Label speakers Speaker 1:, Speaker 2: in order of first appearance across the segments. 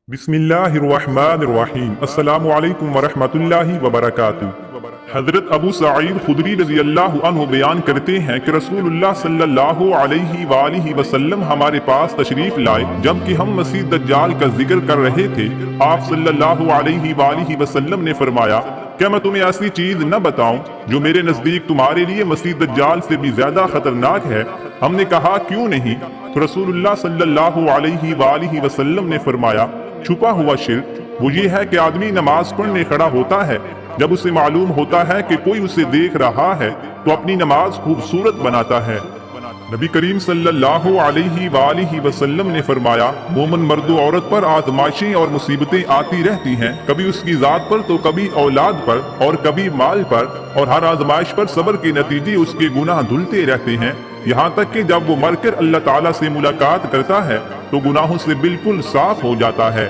Speaker 1: बिस्मिल्लाहिर्रहमानिर्रहीम। अस्सलामु अलैकुम वरहमतुल्लाहि वबरकातुहू। हजरत अबू सईद खुदरी रज़ी अल्लाहु अन्हु बयान करते हैं कि रसूलुल्लाह सल्लल्लाहु अलैहि वसल्लम हमारे पास तशरीफ लाए जबकि हम मसीह दज्जाल का जिक्र कर रहे थे। आप सल्लल्लाहु अलैहि वसल्लम ने फरमाया, क्या मैं तुम्हें ऐसी चीज न बताऊं जो मेरे नजदीक तुम्हारे लिए मसीह दज्जाल से भी ज्यादा खतरनाक है? हमने कहा, क्यों नहीं? तो रसूलुल्लाह सल्लल्लाहु अलैहि वसल्लम ने फरमाया, छुपा हुआ शिर्क वो ये है कि आदमी नमाज पढ़ने खड़ा होता है, जब उसे मालूम होता है कि कोई उसे देख रहा है तो अपनी नमाज खूबसूरत बनाता है। नबी करीम सल्लल्लाहु अलैहि वसल्लम ने फरमाया, मोमन मर्द औरत पर आजमाइशें और मुसीबतें आती रहती हैं, कभी उसकी जात पर तो कभी औलाद पर और कभी माल पर, और हर आजमाइश पर सब्र के नतीजे उसके गुनाह धुलते रहते हैं, यहाँ तक कि जब वो मरकर अल्लाह ताला से मुलाकात करता है तो गुनाहों से बिल्कुल साफ हो जाता है।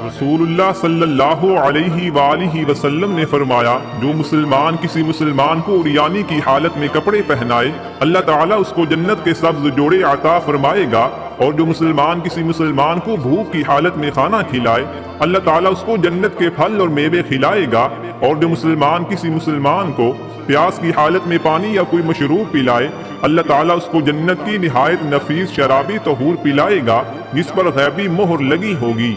Speaker 1: रसूलुल्लाह सल्लल्लाहु अलैहि वसल्लम ने फरमाया, जो मुसलमान किसी मुसलमान को उरियानी की हालत में कपड़े पहनाए, अल्लाह ताला उसको जन्नत के सब्ज जोड़े अता फरमाएगा, और जो मुसलमान किसी मुसलमान को भूख की हालत में खाना खिलाए, अल्लाह ताला उसको जन्नत के फल और मेवे खिलाएगा, और जो मुसलमान किसी मुसलमान को प्यास की हालत में पानी या कोई मशरूब पिलाए, अल्लाह ताला उसको जन्नत की निहायत नफीस शराबी तहूर पिलाएगा जिस पर गैबी मोहर लगी होगी।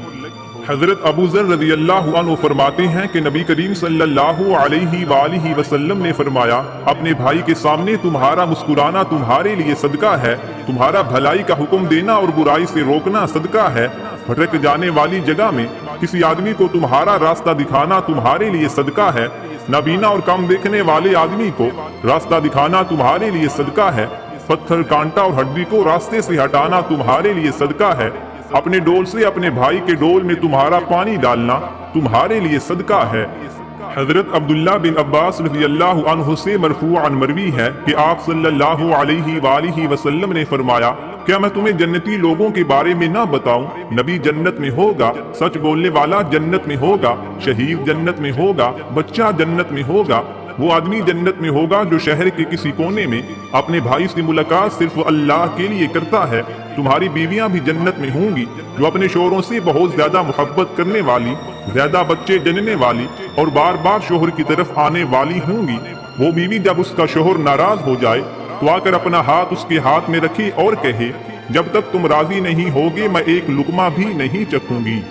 Speaker 1: हजरत अबू ज़र रज़ी अल्लाहु अन्हु फरमाते हैं कि नबी करीम सल्लल्लाहु अलैहि वसल्लम ने फरमाया, अपने भाई के सामने तुम्हारा मुस्कुराना तुम्हारे लिए सदका है, तुम्हारा भलाई का हुक्म देना और बुराई से रोकना सदका है, भटक जाने वाली जगह में किसी आदमी को तुम्हारा रास्ता दिखाना तुम्हारे लिए सदका है, नाबीना और कम देखने वाले आदमी को रास्ता दिखाना तुम्हारे लिए सदका है, पत्थर कांटा और हड्डी को रास्ते से हटाना तुम्हारे लिए सदका है, अपने डोल से अपने भाई के डोल में तुम्हारा पानी डालना तुम्हारे लिए सदका है। हजरत अब्दुल्ला बिन अब्बास रज़ी अल्लाहु अन्हु से मरफूअन मरवी है कि आप सल्लल्लाहु अलैहि वसल्लम ने फरमाया, क्या मैं तुम्हें जन्नती लोगों के बारे में ना बताऊं? नबी जन्नत में होगा, सच बोलने वाला जन्नत में होगा, शहीद जन्नत में होगा, बच्चा जन्नत में होगा, वो आदमी जन्नत में होगा जो शहर के किसी कोने में अपने भाई से मुलाकात सिर्फ अल्लाह के लिए करता है। तुम्हारी बीवियां भी जन्नत में होंगी जो अपने शोहरों से बहुत ज्यादा मोहब्बत करने वाली, ज्यादा बच्चे जनने वाली और बार बार शोहर की तरफ आने वाली होंगी। वो बीवी जब उसका शोहर नाराज हो जाए तो आकर अपना हाथ उसके हाथ में रखे और कहे, जब तक तुम राजी नहीं होगे मैं एक लुकमा भी नहीं चखूंगी।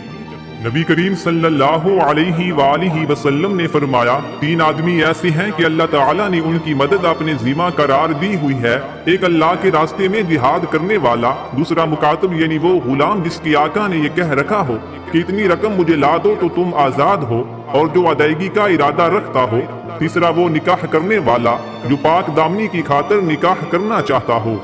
Speaker 1: नबी करीम सल्लल्लाहु अलैहि वसल्लम ने फरमाया, तीन आदमी ऐसे हैं कि अल्लाह ताला ने उनकी मदद अपने ज़िम्मा करार दी हुई है। एक अल्लाह के रास्ते में जिहाद करने वाला, दूसरा मुकातब यानी वो गुलाम जिसकी आका ने ये कह रखा हो कि इतनी रकम मुझे ला दो तो तुम आजाद हो और जो अदायगी का इरादा रखता हो, तीसरा वो निकाह करने वाला जो पाक दामनी की खातिर निकाह करना चाहता हो।